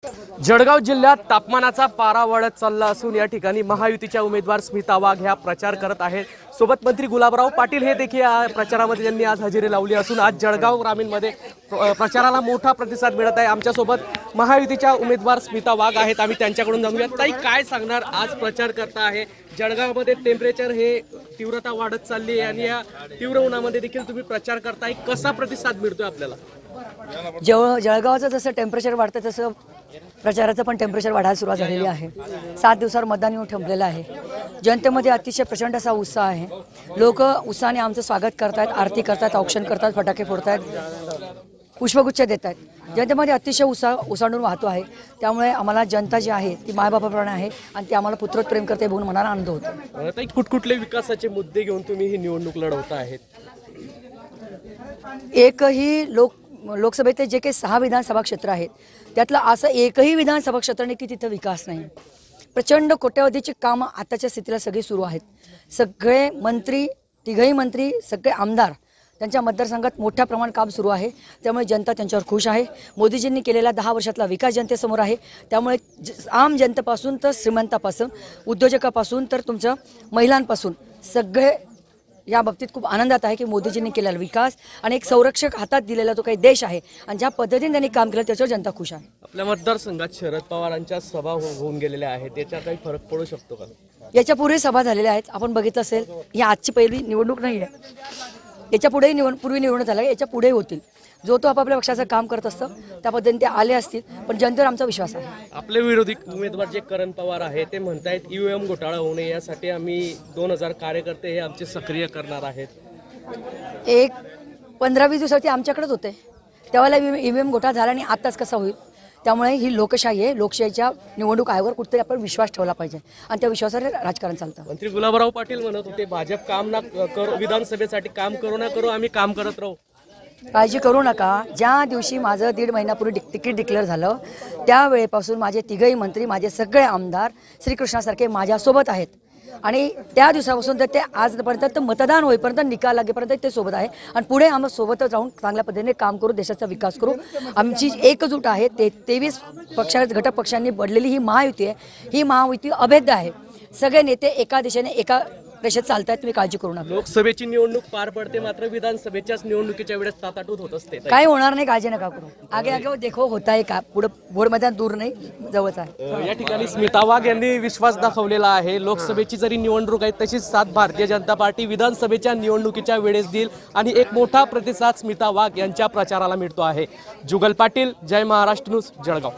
जळगाव जिल्ह्यात तापमानाचा पारा वाढत चालला असून या ठिकाणी महायुतीच्या उमेदवार स्मिता वाघ ह्या प्रचार करत आहेत। सोबत मंत्री गुलाबराव पाटील हे देखील या प्रचारामध्ये त्यांनी आज हजेरी लावली असून आज जळगाव ग्रामीणमध्ये प्रचाराला मोठा प्रतिसाद मिळत आहे। आमच्या सोबत महायुतीच्या उमेदवार स्मिता वाघ आहेत, आम्ही त्यांच्याकडून जाणूया ताई काय सांगणार। आज प्रचार करता आहे जळगावमध्ये, टेम्परेचर हे तीव्रता वाढत चालली आहे आणि या तीव्र उन्हामध्ये देखील तुम्ही प्रचार करताय, कसा प्रतिसाद मिळतोय आपल्याला? जळगावचं जसं टेम्परेचर वाढतं तसं प्रचाराचं पण टेम्परेचर वाढायला सुरुवात झालेली आहे। 7 दिवसावर मतदान येऊन ठेवलेलं आहे। जनतेमध्ये अतिशय प्रचंड असा उत्साह आहे। लोक उत्साहाने आमचं स्वागत करतात, आरती करतात, औक्षण करतात, फटाके फोडतात, पुष्पगुच्छ देतात। जनतेमध्ये अतिशय उत्साह ओसांडून वाहतो आहे। त्यामुळे आम्हाला जनता जी आहे ती मायबापाप्रमाणे आहे आणि ती आम्हाला पुत्रवत प्रेम करते बघून मनाला आनंद होतो। ताई कुठकुठले विकासाचे मुद्दे घेऊन तुम्ही ही निवडणूक लढवता आहेत? एकही लोकसभेचे जे काही 6 विधानसभा क्षेत्र आहेत त्यातलं असं एकही विधानसभा क्षेत्र नाही की तिथं विकास नाही। प्रचंड कोट्यावधीची कामं आताच्या स्थितीला सगळी सुरू आहेत। सगळे मंत्री, तिघही मंत्री, सगळे आमदार त्यांच्या मतदारसंघात मोठ्या प्रमाणात काम सुरू आहे। त्यामुळे जनता त्यांच्यावर खुश आहे। मोदीजींनी केलेला 10 वर्षातला विकास जनतेसमोर आहे। त्यामुळे आम जनतेपासून तर श्रीमंतापासून, उद्योजकापासून तर तुमच्या महिलांपासून सगळे या बाबतीत खूप आनंदात आहे की मोदीजींनी केलेला विकास आणि एक संरक्षक हातात दिलेला तो काही देश आहे आणि ज्या पद्धतीने त्यांनी काम केलं त्याच्यावर जनता खुश आहे। आपल्या मतदारसंघात शरद पवारांच्या सभा होऊन गेलेल्या आहेत, याचा काही फरक पडू शकतो का? याच्या पूर्वी सभा झालेल्या आहेत, आपण बघितलं असेल। ही आजची पहिली निवडणूक नाही आहे, याच्या पुढेही पूर्वी निवडणूक झाल्या, याच्या पुढेही होतील। जो तो आपापल्या पक्षाचं काम करत असतं त्या पद्धतीने ते आले असतील, पण जनतेवर आमचा विश्वास आहे। आपले विरोधी उमेदवार जे करण पवार आहे ते म्हणतायत ईव्हीएम घोटाळा होऊ नये यासाठी आम्ही 2000 कार्यकर्ते हे आमचे सक्रिय करणार आहेत। एक 15-20 दिवसावरती आमच्याकडेच होते, त्यावेळेला ईव्हीएम घोटाळा झाला आणि आताच कसा होईल? त्यामुळे ही लोकशाही आहे। लोकशाहीच्या निवडणूक आयोगावर कुठेतरी आपण विश्वास ठेवला पाहिजे आणि त्या विश्वासावर राजकारण चालतं। मंत्री गुलाबराव पाटील म्हणत होते भाजप काम ना करो, विधानसभेसाठी काम करू ना करू, आम्ही काम करत राहू। काळजी करू नका। ज्या दिवशी माझं 1.5 महिन्यापूर्वी तिकीट डिक्लेअर झालं त्यावेळेपासून माझे तिघही मंत्री, माझे सगळे आमदार श्रीकृष्णासारखे माझ्यासोबत आहेत आणि त्या दिवसापासून तर ते आजपर्यंत तर मतदान होईपर्यंत, निकाल लागेपर्यंत ते सोबत आहे आणि पुढे आम्ही सोबतच राहून चांगल्या पद्धतीने काम करू, देशाचा विकास करू। आमची एकजूट आहे। 23 घटक पक्षांनी बदलेली ही महायुती आहे। ही महायुती अभेद्य आहे। सगळे नेते एका दिशेने, एका रेषेत चालतात, तुम्ही काळजी करू नका। लोकसभेची निवडणूक पार पडते, मात्र विधानसभेच्याच निवडणुकीच्या वेळेस ताटाटूट होत असते। काय होणार नाही, काळजी नका करू। आगे आगे देखो होता है का, पुढे बोर्ड मैदान दूर नाही, जवळच आहे। या ठिकाणी स्मिता वाघ यांनी विश्वास दाखवलेला आहे। लोकसभेची जरी निवडणूक आहे तशीच साथ भारतीय जनता पार्टी विधानसभेच्या निवडणुकीच्या वेळेस देईल आणि एक मोठा प्रतिसाद स्मिता वाघ यांच्या प्रचाराला मिळतो आहे। जुगल पाटील, जय महाराष्ट्र न्यूज, जळगाव।